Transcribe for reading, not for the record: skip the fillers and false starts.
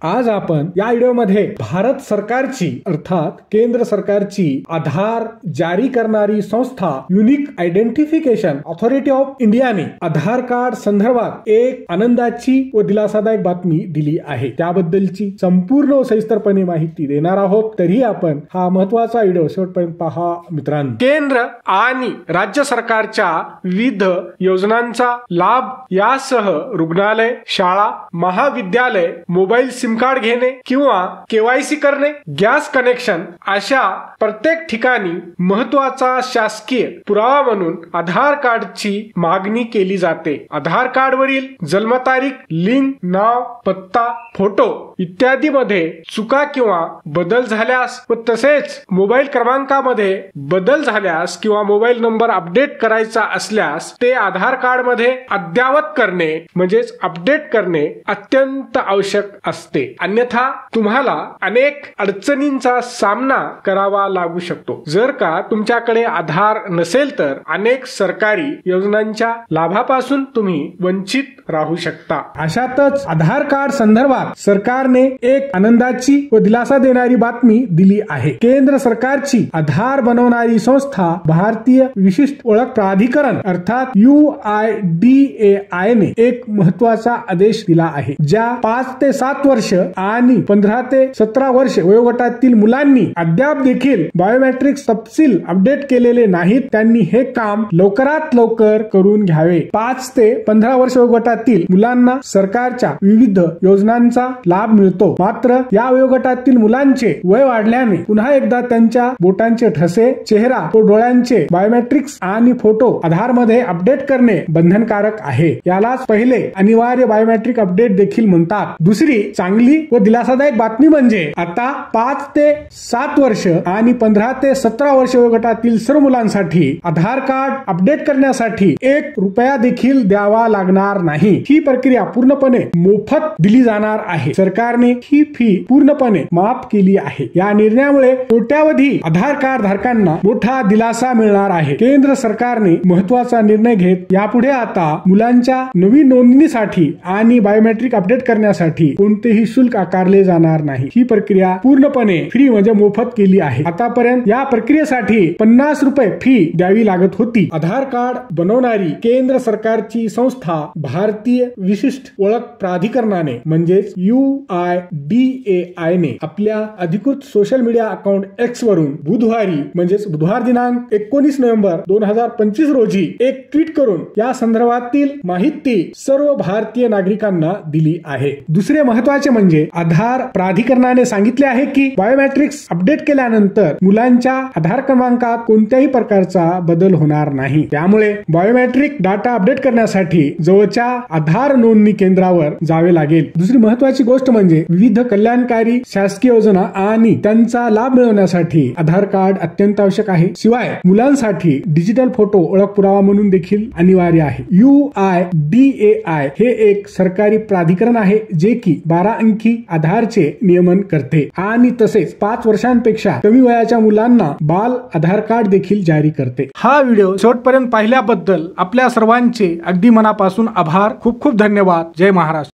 आज आपण या व्हिडिओमध्ये भारत सरकारची अर्थात केंद्र सरकारची आधार जारी करणारी संस्था युनिक आयडेंटिफिकेशन अथॉरिटी ऑफ इंडियाने आधार कार्ड संदर्भात एक आनंदाची व दिलासादायक बातमी दिली आहे। त्याबद्दलची संपूर्ण व सविस्तरपणे माहिती देणार आहोत। तरी आपण हा महत्त्वाचा व्हिडिओ शेवटपर्यंत पहा मित्रांनो। केंद्र आणि राज्य सरकारच्या विविध योजनांचा लाभ यासह रुग्णालय, शाळा, महाविद्यालय, मोबाईल सिम कार्ड घेणे किंवा केवायसी करणे, गॅस कनेक्शन अशा प्रत्येक ठिकाणी महत्त्वाचा शासकीय पुरावा म्हणून आधार कार्डची मागणी केली जाते। आधार कार्डवरील जन्मतारीख, लिंग, नाव, पत्ता, फोटो इत्यादी मध्ये चुका किंवा बदल झाल्यास व तसेच मोबाईल क्रमांकामध्ये बदल झाल्यास किंवा मोबाईल नंबर अपडेट करायचा असल्यास ते आधार कार्ड मध्ये अद्ययावत करणे म्हणजेच अपडेट करणे अत्यंत आवश्यक असते। अन्यथा तुम्हाला अनेक अडचणींचा सामना करावा लागू शकतो। जर का तुमच्याकडे आधार नसेल तर अनेक सरकारी योजनांच्या लाभापासून तुम्ही वंचित राहू शकता। अशातच आधार कार्ड संदर्भात सरकारने एक आनंदाची व दिलासा देणारी बातमी दिली आहे। केंद्र सरकारची आधार बनवणारी संस्था भारतीय विशिष्ट ओळख प्राधिकरण अर्थात UIDAI ने एक महत्त्वाचा आदेश दिला आहे। ज्या 5 ते 7 वर्ष आणि 15 ते 17 वर्ष वयोगटातील मुलांनी अद्याप देखील बायोमेट्रिक तपशील अपडेट केलेले नाहीत त्यांनी हे काम लवकरात लवकर करून घ्यावे। 5 ते 15 वर्ष वयोगटातील मुलांना सरकारच्या विविध योजनांचा लाभ मिळतो। मात्र या वयोगटातील मुलांचे वय वाढल्याने पुन्हा एकदा त्यांच्या बोटांचे ठसे, चेहरा व डोळ्यांचे बायोमेट्रिक्स आणि फोटो आधार मध्ये अपडेट करणे बंधनकारक आहे। यालाच पहिले अनिवार्य बायोमेट्रिक अपडेट देखील म्हणतात। दुसरी चांगली व दिलासादायक बातमी म्हणजे आता 5 ते 7 वर्ष आणि 15 ते 17 वर्ष वयोगटातील सर्व मुलांसाठी आधार कार्ड अपडेट करण्यासाठी 1 रुपया देखील द्यावा लागणार नाही। ही प्रक्रिया पूर्णपणे मोफत दिली जाणार आहे। सरकारने ही फी पूर्णपणे माफ केली आहे। या निर्णयामुळे कोट्यावधी आधार कार्ड धारकांना मोठा दिलासा मिळणार आहे। केंद्र सरकारने महत्त्वाचा निर्णय घेत यापुढे आता मुलांच्या नवीन नोंदणीसाठी आणि बायोमेट्रिक अपडेट करण्यासाठी कोणतेही शुल्क आकारले जाणार नाही। ही प्रक्रिया पूर्णपणे फ्री म्हणजे मोफत केली आहे। आतापर्यंत या प्रक्रियेसाठी 50 रुपये फी द्यावी लागत होती। आधार कार्ड बनवणारी केंद्र सरकारची संस्था भारतीय विशिष्ट ओळख प्राधिकरणाने म्हणजेच UIDAI ने आपल्या अधिकृत सोशल मीडिया अकाउंट X वरून बुधवारी म्हणजेच बुधवार दिनांक 19 नोव्हेंबर 2025 रोजी एक ट्विट करून या संदर्भातील माहिती सर्व भारतीय नागरिकांना दिली आहे। दुसरे महत्त्वाचे म्हणजे आधार प्राधिकरणाने सांगितले आहे की बायोमेट्रिक्स अपडेट केल्यानंतर मुलांच्या आधार क्रमांकात कोणत्याही प्रकारचा बदल होणार नाही। त्यामुळे बायोमेट्रिक डाटा अपडेट करण्यासाठी जवळच्या आधार नोंदणी केंद्रावर जावे लागेल। दुसरी महत्त्वाची गोष्ट म्हणजे विविध कल्याणकारी शासकीय योजना आणि त्यांचा लाभ मिळवण्यासाठी आधार कार्ड अत्यंत आवश्यक आहे। शिवाय मुलांसाठी डिजिटल फोटो ओळख पुरावा म्हणून देखील अनिवार्य आहे। UIDAI हे एक सरकारी प्राधिकरण आहे जे की 12 अंकी आधारचे नियमन करते आणि तसेच 5 वर्षांपेक्षा कमी वयाच्या मुलांना बाल आधार कार्ड देखील जारी करते। हा व्हिडिओ शेवटपर्यंत पाहिल्याबद्दल आपल्या सर्वांचे अगदी मनापासून आभार। खूप खूप धन्यवाद। जय महाराष्ट्र।